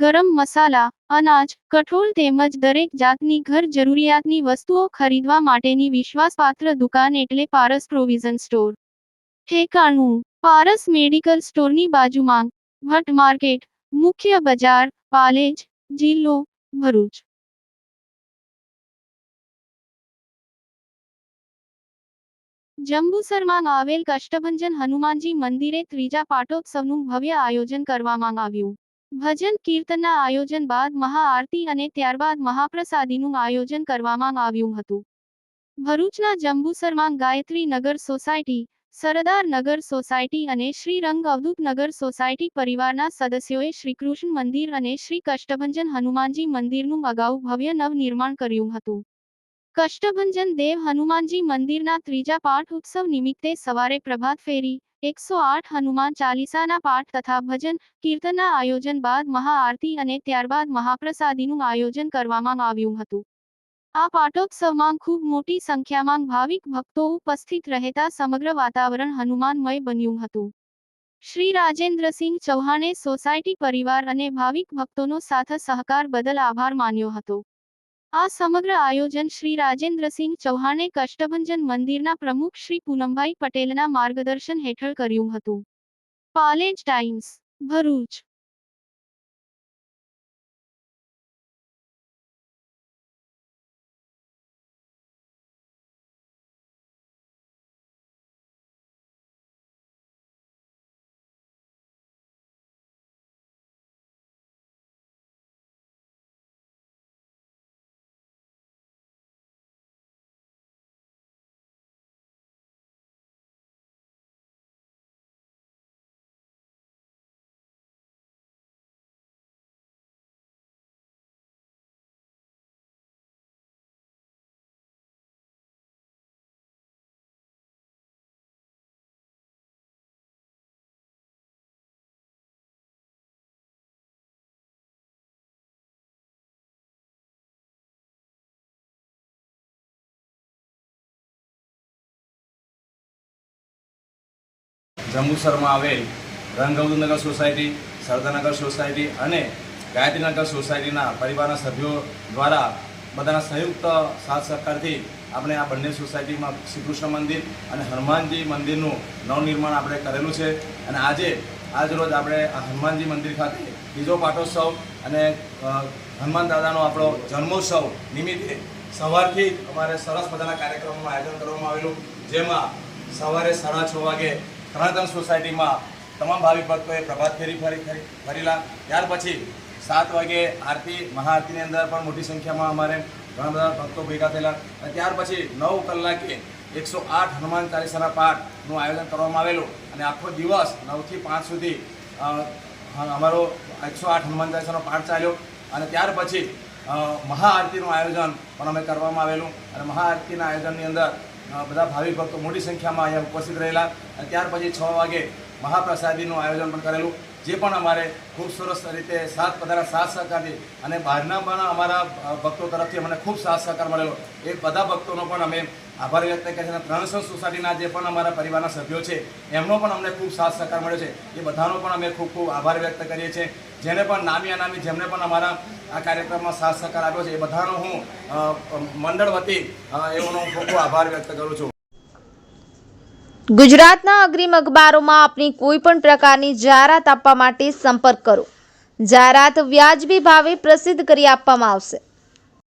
ગરમ મસાલા, અનાજ, કઠોળ તેમજ દરેક જાતની ઘર જરૂરિયાતની વસ્તુઓ ખરીદવા માટેની વિશ્વાસપાત્ર દુકાન એટલે પારસ પ્રોવિઝન સ્ટોર. ઠેકાણું: પારસ મેડિકલ સ્ટોરની બાજુમાં, ભટ્ટ માર્કેટ, મુખ્ય બજાર, પાલેજ, જિલ્લો ભરૂચ. જંબુસરમાં આવેલ કષ્ટભંજન હનુમાનજી મંદિરે ત્રીજા પાટોત્સવનું ભવ્ય આયોજન કરવામાં આવ્યું. ભજન કીર્તનના આયોજન બાદ મહાઆરતી અને ત્યારબાદ મહાપ્રસાદીનું આયોજન કરવામાં આવ્યું હતું. ભરૂચના જંબુસરમાં ગાયત્રી નગર સોસાયટી, સરદાર નગર સોસાયટી અને શ્રી રંગ અવધૂત નગર સોસાયટી પરિવારના સદસ્યોએ શ્રીકૃષ્ણ મંદિર અને શ્રી કષ્ટભંજન હનુમાનજી મંદિરનું અગાઉ ભવ્ય નવનિર્માણ કર્યું હતું. કષ્ટભંજન દેવ હનુમાનજી મંદિરના ત્રીજા પાઠ ઉત્સવ નિમિત્તે સવારે પ્રભાત ફેરી, 108 હનુમાન ચાલીસાના પાઠ તથા ભજન કીર્તનના આયોજન બાદ મહાઆરતી અને ત્યારબાદ મહાપ્રસાદીનું આયોજન કરવામાં આવ્યું હતું. આ પાટોત્સવમાં ખૂબ મોટી સંખ્યામાં ભાવિક ભક્તો ઉપસ્થિત રહેતા સમગ્ર વાતાવરણ હનુમાનમય બન્યું હતું. શ્રી રાજેન્દ્રસિંહ ચૌહાણે સોસાયટી પરિવાર અને ભાવિક ભક્તોનો સાથ સહકાર બદલ આભાર માન્યો હતો. આ સમગ્ર આયોજન શ્રી રાજેન્દ્રસિંહ ચૌહાણે કષ્ટભંજન મંદિરના પ્રમુખ શ્રી પૂનમભાઈ પટેલના માર્ગદર્શન હેઠળ કર્યું હતું. પાલેજ ટાઈમ્સ, ભરૂચ. જંબુસરમાં આવેલ રંગ અવધૂત નગર સોસાયટી, સરદારનગર સોસાયટી અને ગાયત્રીનગર સોસાયટીના પરિવારના સભ્યો દ્વારા બધાના સંયુક્ત સાથ સહકારથી આપણે આ બંને સોસાયટીમાં શ્રી કૃષ્ણ મંદિર અને હનુમાનજી મંદિરનું નવનિર્માણ આપણે કરેલું છે. અને આજરોજ આપણે આ હનુમાનજી મંદિર ખાતે ત્રીજો પાટોત્સવ અને હનુમાન દાદાનો આપણો જન્મોત્સવ નિમિત્તે સવારથી જ અમારે સરસ મજાના કાર્યક્રમોનું આયોજન કરવામાં આવેલું, જેમાં સવારે 6:30 વાગે સનાતન સોસાયટીમાં તમામ ભાવિક ભક્તોએ પ્રભાત ફેરી ફરેલા. ત્યાર પછી 7 વાગે મહાઆરતીની અંદર પણ મોટી સંખ્યામાં અમારે ઘણા બધા ભક્તો ભેગા થયેલા. અને ત્યાર પછી 9 કલાકે 108 હનુમાન ચાલીસાના પાઠનું આયોજન કરવામાં આવેલું અને આખો દિવસ 9 થી 5 સુધી અમારો 108 હનુમાન ચાલીસાનો પાઠ ચાલ્યો. અને ત્યાર પછી મહાઆરતીનું આયોજન પણ અમે કરવામાં આવેલું અને મહાઆરતીના આયોજનની અંદર બધા ભાવિક ભક્તો મોટી સંખ્યામાં અહીંયા ઉપસ્થિત રહેલા. અને ત્યાર પછી 6 વાગે મહાપ્રસાદીનું આયોજન પણ કરેલું, જે પણ અમારે ખૂબ સરસ રીતે બધાના સાથ સહકારથી અને બહારના પણ અમારા ભક્તો તરફથી અમને ખૂબ સાથ સહકાર મળેલો. એ બધા ભક્તોનો પણ અમે આભાર વ્યક્ત કરીએ છીએ. 300 સોસાયટીના જે પણ અમારા પરિવારના સભ્યો છે એમનો પણ અમને ખૂબ સાથ સહકાર મળ્યો છે. એ બધાનો પણ અમે ખૂબ ખૂબ આભાર વ્યક્ત કરીએ છીએ. જેને પણ નામી અનામી જેમને પણ અમારા આ કાર્યક્રમમાં સાથ સહકાર આપ્યો છે એ બધાનો હું મંડળ વતી એઓનો ખૂબ ખૂબ આભાર વ્યક્ત કરું છું. ગુજરાતના અગ્રીમ અખબારોમાં આપની કોઈ પણ પ્રકારની જાહેરાત આપવા માટે સંપર્ક કરો. જાહેરાત વ્યાજબી ભાવે પ્રસિદ્ધ કરી આપવામાં આવશે.